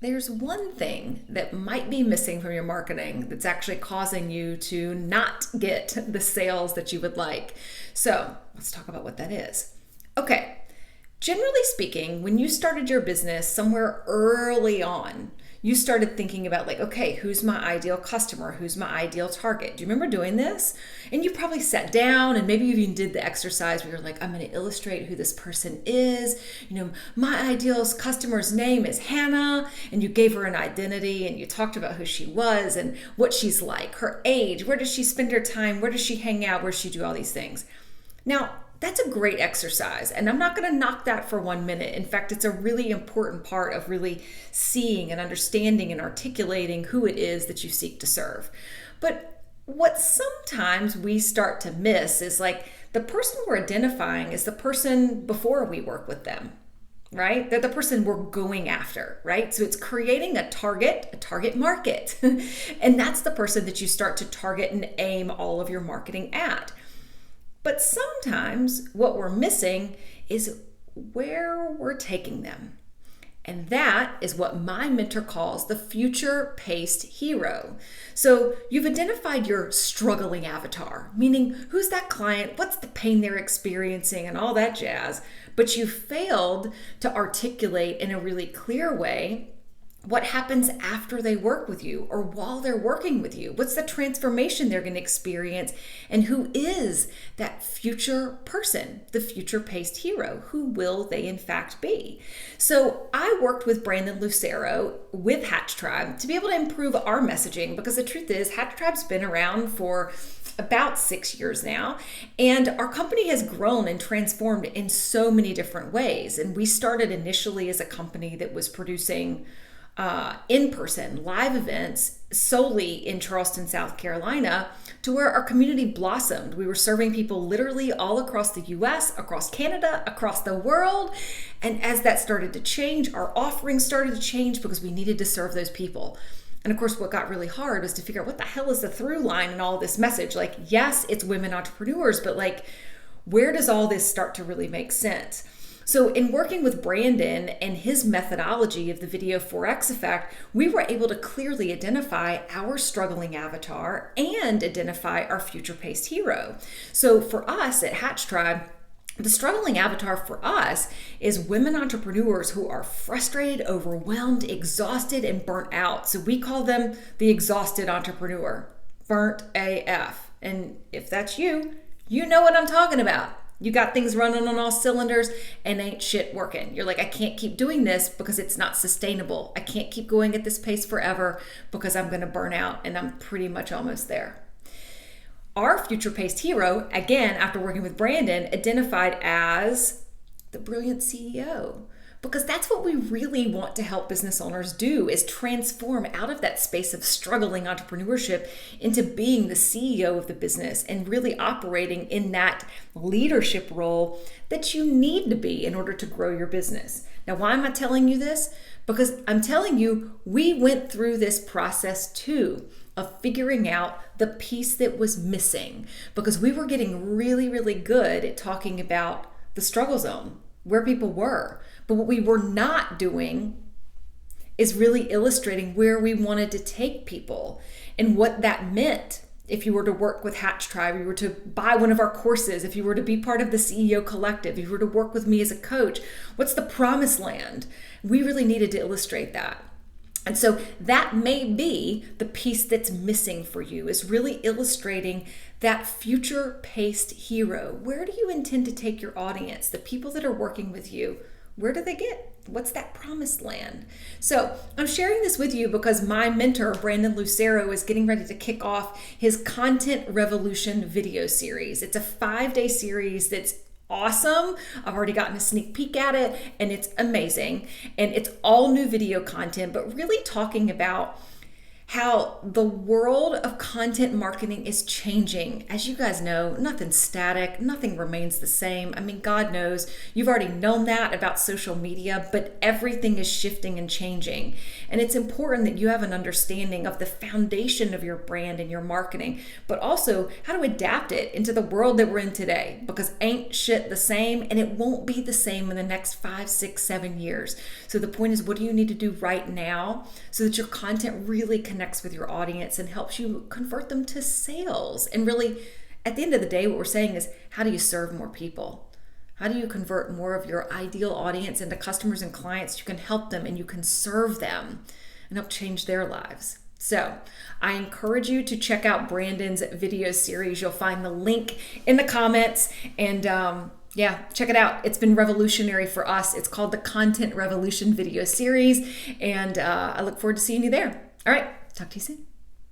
there's one thing that might be missing from your marketing that's actually causing you to not get the sales that you would like. So let's talk about what that is. Okay, generally speaking, when you started your business somewhere early on, you started thinking about like, okay, who's my ideal customer? Who's my ideal target? Do you remember doing this? And you probably sat down and maybe you even did the exercise where you're like, I'm going to illustrate who this person is. My ideal customer's name is Hannah. And you gave her an identity and you talked about who she was and what she's like, her age, where does she spend her time? Where does she hang out? Where does she do all these things? Now, that's a great exercise, and I'm not going to knock that for 1 minute. In fact, it's a really important part of really seeing and understanding and articulating who it is that you seek to serve. But what sometimes we start to miss is like the person we're identifying is the person before we work with them, right? They're the person we're going after, right? So it's creating a target market. And that's the person that you start to target and aim all of your marketing at. But sometimes what we're missing is where we're taking them. And that is what my mentor calls the future-paced hero. So you've identified your struggling avatar, meaning who's that client, what's the pain they're experiencing, and all that jazz. But you failed to articulate in a really clear way what happens after they work with you or while they're working with you. What's the transformation they're going to experience? And who is that future person, the future-paced hero? Who will they in fact be? So I worked with Brandon Lucero with Hatch Tribe to be able to improve our messaging, because the truth is Hatch Tribe's been around for about 6 years now, and our company has grown and transformed in so many different ways. And we started initially as a company that was producing in-person live events solely in Charleston, South Carolina, to where our community blossomed. We were serving people literally all across the US, across Canada, across the world. And as that started to change, our offerings started to change because we needed to serve those people. And of course, what got really hard was to figure out what the hell is the through line in all this message? Like, yes, it's women entrepreneurs, but like, where does all this start to really make sense? So in working with Brandon and his methodology of the video 4X effect, we were able to clearly identify our struggling avatar and identify our future-paced hero. So for us at Hatch Tribe, the struggling avatar for us is women entrepreneurs who are frustrated, overwhelmed, exhausted, and burnt out. So we call them the exhausted entrepreneur, burnt AF. And if that's you, you know what I'm talking about. You got things running on all cylinders and ain't shit working. You're like, I can't keep doing this because it's not sustainable. I can't keep going at this pace forever because I'm going to burn out, and I'm pretty much almost there. Our future-paced hero, again, after working with Brandon, identified as the brilliant CEO. Because that's what we really want to help business owners do, is transform out of that space of struggling entrepreneurship into being the CEO of the business and really operating in that leadership role that you need to be in order to grow your business. Now, why am I telling you this? Because I'm telling you, we went through this process too, of figuring out the piece that was missing, because we were getting really, really good at talking about the struggle zone, where people were. But what we were not doing is really illustrating where we wanted to take people and what that meant. If you were to work with Hatch Tribe, if you were to buy one of our courses, if you were to be part of the CEO Collective, if you were to work with me as a coach, what's the promised land? We really needed to illustrate that. And so that may be the piece that's missing for you, is really illustrating that future-paced hero. Where do you intend to take your audience, the people that are working with you? Where do they get? What's that promised land? So I'm sharing this with you because my mentor, Brandon Lucero, is getting ready to kick off his Content Revolution video series. It's a 5-day series that's awesome. I've already gotten a sneak peek at it, and it's amazing. And it's all new video content, but really talking about how the world of content marketing is changing. As you guys know, nothing's static, nothing remains the same. I mean, God knows you've already known that about social media, but everything is shifting and changing. And it's important that you have an understanding of the foundation of your brand and your marketing, but also how to adapt it into the world that we're in today, because ain't shit the same, and it won't be the same in the next 5, 6, 7 years. So the point is, what do you need to do right now so that your content really connects with your audience and helps you convert them to sales? And really, at the end of the day, what we're saying is, how do you serve more people? How do you convert more of your ideal audience into customers and clients? You can help them and you can serve them and help change their lives. So I encourage you to check out Brandon's video series. You'll find the link in the comments, and check it out. It's been revolutionary for us. It's called the Content Revolution video series, and I look forward to seeing you there. All right, talk to you soon.